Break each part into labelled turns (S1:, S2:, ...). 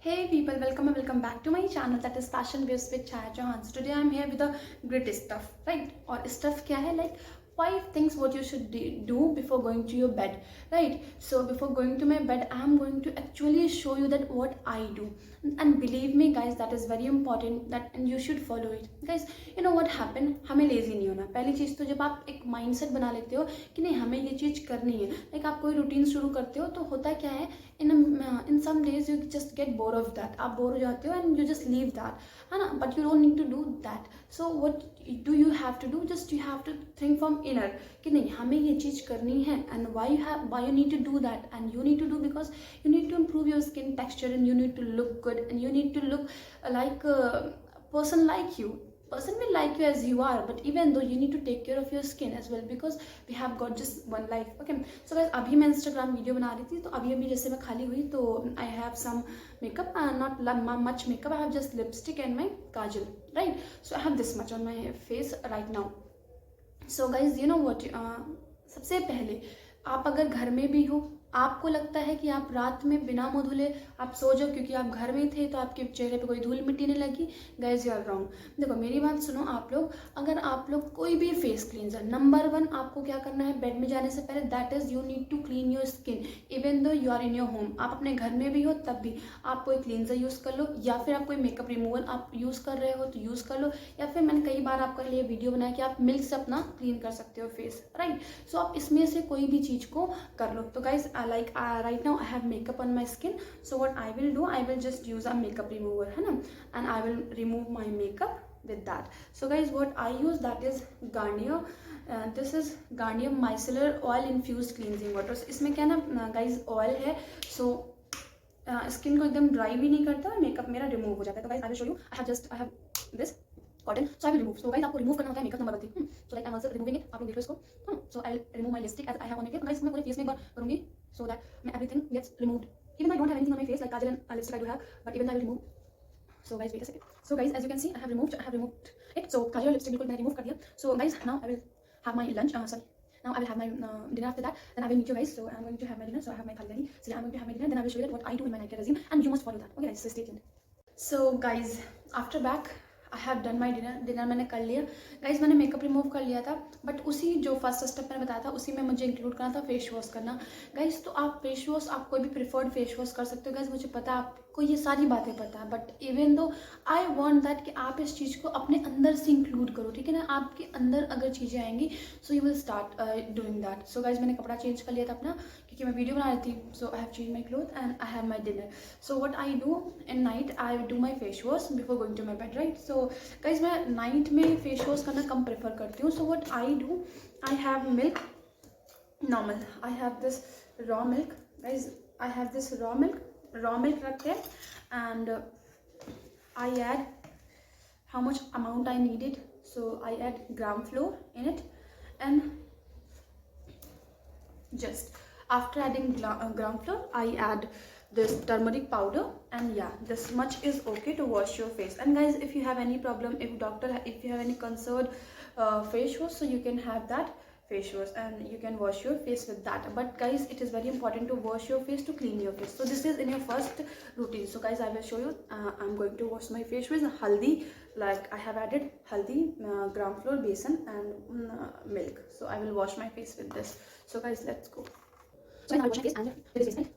S1: Hey people, welcome and welcome back to my channel that is Fashion Waves with Chaya Chauhan. So today I'm here with a great stuff, right? और stuff क्या है? Like 5 things what you should do before going to your bed, right? So before going to my bed, I'm going to actually show you that what I do, and believe me guys, that is very important that and you should follow it. Guys, you know what happen? हमें lazy नहीं होना. पहली चीज़ तो जब आप एक mindset बना लेते हो कि नहीं हमें ये चीज़ करनी है, like आप कोई routine शुरू करते हो तो होता क्या है, in some days you just get bored of that, आप बोर हो जाते हो and you just leave that, है ना? But you don't need to do that. So what do you have to do? Just you have to think from inner कि नहीं हमें ये चीज़ करनी है, and why you need to do that, and you need to do because you need to improve your skin texture, and you need to look good, and you need to look like a person like you. Person will like you as you are, but even though you need to take care of your skin as well, because we have got just one life. Okay, so guys, अभी मैं Instagram video बना रही थी, तो अभी जैसे मैं खाली हुई तो I have some makeup, not much makeup. I have just lipstick and my kajal, right? So I have this much on my face right now. So guys, you know what? सबसे पहले आप अगर घर में भी हो, आपको लगता है कि आप रात में बिना मुँह धुले आप सो जाओ क्योंकि आप घर में थे तो आपके चेहरे पे कोई धूल मिट्टी नहीं लगी, गाइज यू आर रॉन्ग. देखो मेरी बात सुनो आप लोग, अगर आप लोग कोई भी फेस क्लींजर, नंबर 1 आपको क्या करना है बेड में जाने से पहले, that is you need to clean your skin. Even though you are in your home, आप अपने घर में भी हो तब भी आप कोई क्लींजर यूज़ कर लो, या फिर आप कोई मेकअप रिमूवल आप यूज़ कर रहे हो तो यूज़ कर लो, या फिर मैंने कई बार आपके लिए वीडियो बनाया कि आप मिल्क से अपना क्लीन कर सकते हो फेस, राइट? सो आप इसमें से कोई भी चीज़ को कर लो. तो guys like right now I have makeup on my skin, so what I will do, I will just use a makeup remover, है ना, and I will remove my makeup with that. So guys, what I use, that is Garnier. This is Garnier Micellar Oil Infused Cleansing Water. So इसमें क्या ना guys oil है, so skin को एकदम dry भी नहीं करता, मेकअप मेरा रिमूव हो जाता है. तो guys I will show you, I have this cotton, so I will remove. So guys, आपको रिमूव करना होता है makeup number 1. So like I'm also removing it, आप लोग देखो इसको. So I'll remove my lipstick as I have on my face. Guys मैं पूरे फेस में एक बार करूँगी so that everything gets removed. Even though I don't have anything on my face like kajal and lipstick I do have, but even though I will remove. So guys, wait a second. So guys, as you can see, I have removed it. So kajal और lipstick बिल्कुल मैंने remove कर दिया. So guys, now I will have my lunch. Now I will have my dinner after that. Then I will meet you guys. So I'm going to have my dinner. So I have my thali ready. So yeah, I'm going to have my dinner. Then I will show you that what I do in my night regime, and you must follow that. Okay guys, so stay tuned. So guys, after back I have done my dinner मैंने कर लिया. Guys मैंने makeup remove कर लिया था, but उसी जो first step मैंने बताया था उसी में मुझे इंक्लूड करना था फेस वॉश करना. गाइज तो आप फेस वॉश, आप कोई भी प्रिफर्ड फेस वॉश कर सकते हो. गाइज मुझे पता है आपको ये सारी बातें पता है, but even though I want that कि आप इस चीज़ को अपने अंदर से इंक्लूड करो, ठीक है ना? आपके अंदर अगर चीज़ें आएंगी so you will start doing that. So guys मैंने कपड़ा चेंज कर लिया था अपना क्योंकि मैं वीडियो बना रही थी. So I have change my cloth and I have my dinner. So what I do in night, I do my face wash before going to my bed, right? So guys मैं night में face wash करना कम prefer करती हूँ. So what I do, I have milk normal, I have this raw milk. Guys, I have this raw milk रखते हैं, and I add how much amount I needed. So I add gram flour in it, and just after adding gram flour I add this turmeric powder, and yeah, this much is okay to wash your face. And guys, if you have any problem, if you have any concerned face wash, so you can have that face wash and you can wash your face with that. But guys, it is very important to wash your face, to clean your face. So this is in your first routine. So guys, I will show you. I'm going to wash my face with haldi. Like I have added haldi, gram flour, besan and milk. So I will wash my face with this. So guys, let's go. So I will wash my face and with this besan.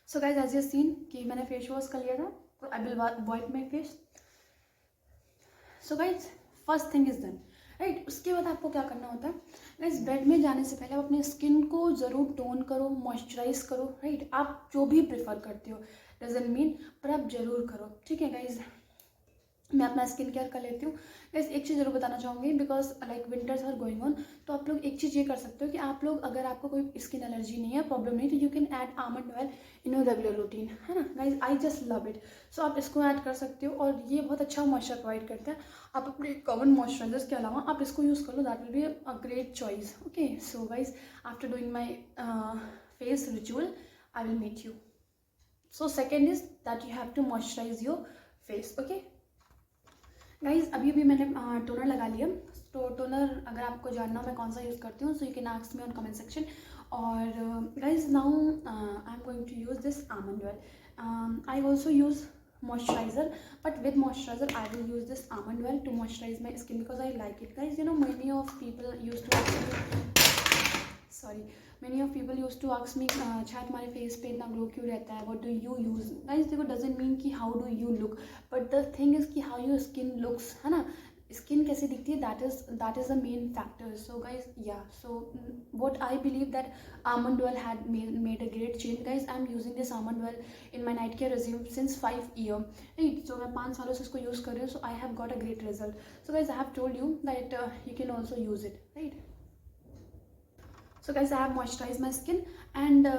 S1: So guys as you seen कि मैंने face wash कर लिया था, तो I will wipe my face. So guys first thing is done, right? उसके बाद आपको क्या करना होता है गाइज, बेड में जाने से पहले आप अपने स्किन को ज़रूर टोन करो, मॉइस्चराइज करो, राइट? आप जो भी प्रेफर करते हो, डजंट मीन, पर आप ज़रूर करो, ठीक है गाइज? मैं अपना स्किन केयर कर लेती हूँ. गाइस एक चीज़ ज़रूर बताना चाहूँगी, because like winters are going on, तो आप लोग एक चीज़ ये कर सकते हो कि आप लोग अगर आपको कोई स्किन एलर्जी नहीं है, प्रॉब्लम नहीं, तो you can add almond oil in your regular routine, है ना guys? I just love it. So आप इसको ऐड कर सकते हो और ये बहुत अच्छा मॉइस्चर प्रोवाइड करता है. आप अपने कॉमन मॉइस्चराइजर्स के अलावा आप इसको यूज़ कर लो, that will be a great choice. Okay, so guys after doing my face ritual I will meet you. So second is that you have to moisturize your face. Okay guys, अभी अभी मैंने toner लगा लिया. तो toner अगर आपको जानना हो मैं कौन सा यूज़ करती हूँ, so you can ask me on comment section. और guys now I am going to use this almond oil. I also use moisturizer, but with moisturizer I will use this almond oil to moisturize my skin because I like it. Guys, you know, many of people used to ask me अच्छा तुम्हारे face पे इतना glow क्यों रहता है, what do you use? Guys देखो, doesn't mean कि how do you look, but the thing is कि how your skin looks, है ना, स्किन कैसे दिखती है, that is the main factor. So guys, yeah, so what I believe that almond oil had made a great change. Guys, I'm using this almond oil in my night care regime since 5 years, right? So मैं 5 सालों से इसको use कर रही हूँ. So I have got a great result. So guys, I have told you that you can also use it, right? So guys, I have moisturized my skin and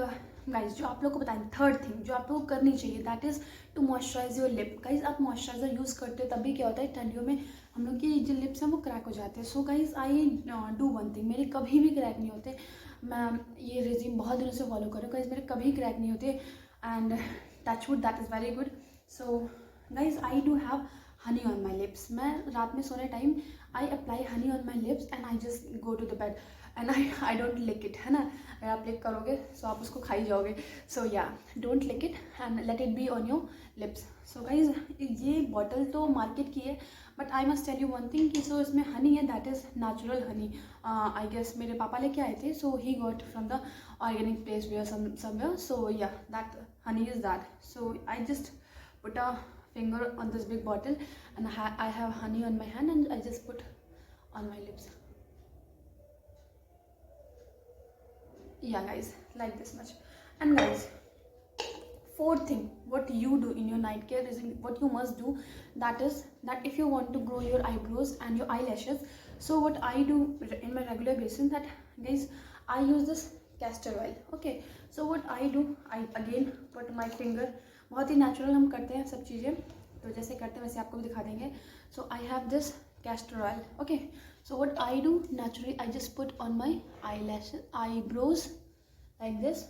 S1: guys जो आप लोग को बताएं, थर्ड थिंग जो आप लोग को करनी चाहिए, that is to moisturise your lip. Guys आप मॉइस्चराइजर यूज़ करते हो तभी क्या होता है, ठंडियों में हम लोग की जो लिप्स हैं वो क्रैक हो जाते हैं. सो guys I do one thing, मेरे कभी भी क्रैक नहीं होते. मैं ये रेजिम बहुत दिनों से फॉलो कर रही हूँ. गाइज मेरे कभी क्रैक नहीं होते and touch wood, that is very good. So guys I do have honey on my lips. मैं रात में सोने time I apply honey on my lips and I just go to the bed and I don't lick it, है ना. अगर आप लिक करोगे सो आप उसको खा ही जाओगे. So ya, don't lick it and let it be on your lips. So guys ये बॉटल तो मार्केट की है, but I must tell you one thing कि सो इसमें हनी है, that is natural honey. I guess मेरे पापा लेके आए थे, so he got from the organic place where somewhere. So ya, that honey is that. So I just put a finger on this big bottle and I have honey on my hand and I just put on my lips. Yeah guys, like this much. And guys, fourth thing what you do in your night care is what you must do, that is that if you want to grow your eyebrows and your eyelashes, so what I do in my regular basis, that guys I use this castor oil. Okay, so what I do, I again put my finger. बहुत ही natural हम करते हैं सब चीज़ें, तो जैसे करते हैं वैसे आपको भी दिखा देंगे. So I have this castor oil. Okay, so what I do naturally, I just put on my eyelashes, eyebrows like this,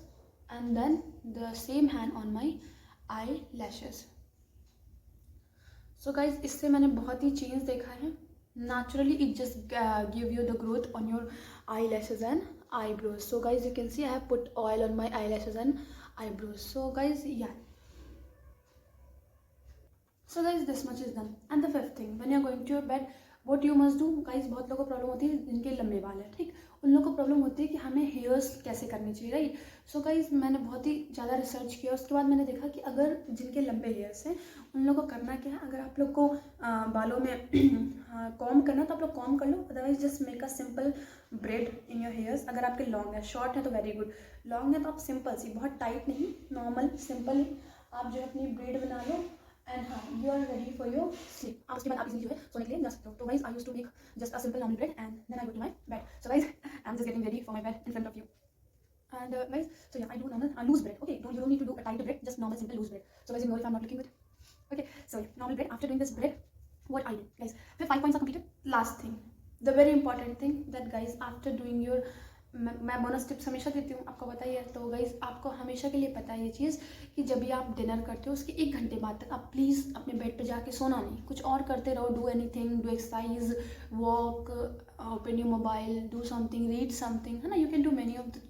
S1: and then the same hand on my eyelashes. So guys, इससे मैंने बहुत ही change देखा है. Naturally it just give you the growth on your eyelashes and eyebrows. So guys, you can see I have put oil on my eyelashes and eyebrows. So guys, yeah, so guys this much is done. And the fifth thing, when you are going to your bed, what you must do guys, बहुत लोगों को problem होती है जिनके लंबे बाल है, ठीक, उन लोगों को प्रॉब्लम होती है कि हमें हेयर्स कैसे करनी चाहिए, राइट. सो गाइज मैंने बहुत ही ज़्यादा रिसर्च किया, उसके बाद मैंने देखा कि अगर जिनके लंबे हेयर्स हैं उन लोगों को करना क्या है, अगर आप लोग को बालों में कॉम करना तो आप लोग कॉम कर लो, otherwise just make a simple braid in your hairs. अगर आपके लॉन्ग है, शॉर्ट है तो वेरी गुड, लॉन्ग है तो आप सिंपल सी, बहुत टाइट नहीं, नॉर्मल सिंपल आप जो अपनी ब्रेड बना लो एंड हाँ, you are ready for your sleep. आप उसके बाद आप इजीली जो है सोने के लिए जा सकते हो. तो guys I used to make just a simple normal bread and then I go to my bed. So guys I am just getting ready for my bed in front of you. And guys, so yeah, I do normal loose bread. Okay, you don't need to do a tight bread, just normal simple loose bread. So guys, you know if I'm not looking good. Okay, so yeah, normal bread. After doing this bread, what I do, guys, फिर 5 points are completed. Last thing, the very important thing that guys, after doing your, मैं bonus tips हमेशा देती हूँ, आपको पता ही है. तो guys आपको हमेशा के लिए पता है ये चीज़ कि जब भी आप डिनर करते हो उसके 1 घंटे बाद तक आप प्लीज़ अपने बेड पे जाके सोना नहीं, कुछ और करते रहो. Do anything, do exercise, walk, open your mobile, do something, read something, है ना. You can do many of the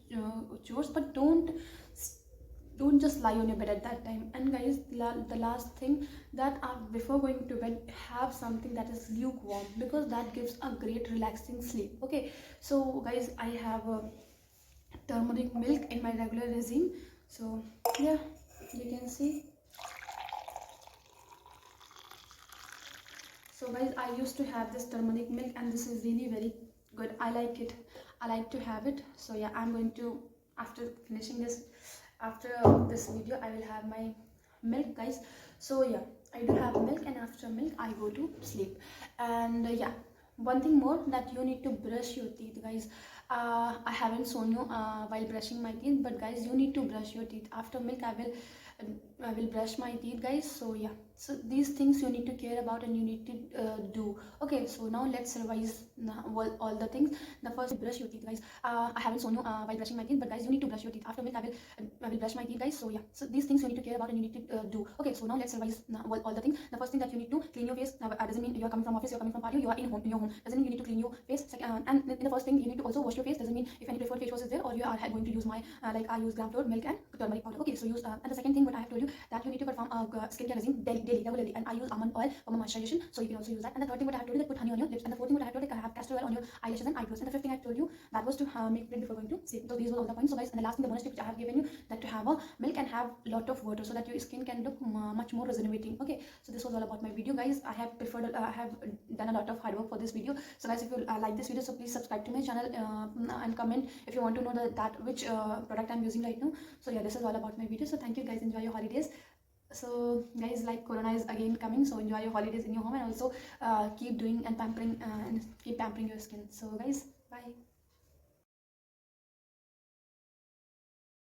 S1: chores, but don't just lie on your bed at that time. And guys, the last thing, that before going to bed, have something that is lukewarm, because that gives a great relaxing sleep. Okay, so guys, I have turmeric milk in my regular regime. So yeah, you can see. So guys, I used to have this turmeric milk and this is really very good. I like it. I like to have it. So yeah, I'm going to, after finishing this, after this video, I will have my milk, guys. So yeah, I do have milk and after milk I go to sleep. And yeah, one thing more, that you need to brush your teeth, guys. I haven't shown you while brushing my teeth, but guys, you need to brush your teeth. After milk I will I will brush my teeth, guys. So yeah, so these things you need to care about and you need to do. Okay, so now let's revise all the things. The first, brush your teeth, guys. I haven't shown you while brushing my teeth, but guys, you need to brush your teeth. After milk, I will brush my teeth, guys. So yeah, so these things you need to care about and you need to do. Okay, so now let's revise all the things. The first thing that you need to clean your face. Now, doesn't mean you are coming from office, you are coming from party, you are in your home. Doesn't mean you need to clean your face. And in the first thing, you need to also wash your face. Doesn't mean if any preferred face wash is there, or you are going to use my like I use gram flour, milk, and turmeric powder. Okay, so use and the second thing what I have told you, that you need to perform skincare regime daily, regularly, and I use almond oil for my moisturization, so you can also use that. And the third thing what I have told you, that put honey on your lips. And the fourth thing what I have told you, I have castor oil on your eyelashes and eyebrows. And the fifth thing I told you, that was to make it before going to sleep. So these were all the points. So guys, and the last thing, the bonus tip which I have given you, that to have a milk and have lot of water so that your skin can look much more rejuvenating. Okay, so this was all about my video, guys. I have preferred I have done a lot of hard work for this video. So guys, if you like this video, so please subscribe to my channel and comment if you want to know that which product I'm using right now. So yeah, this is all about my video. So thank you, guys. Enjoy your holidays. So guys, like corona is again coming, so enjoy your holidays in your home, and also keep doing and pampering and keep pampering your skin. So guys, bye.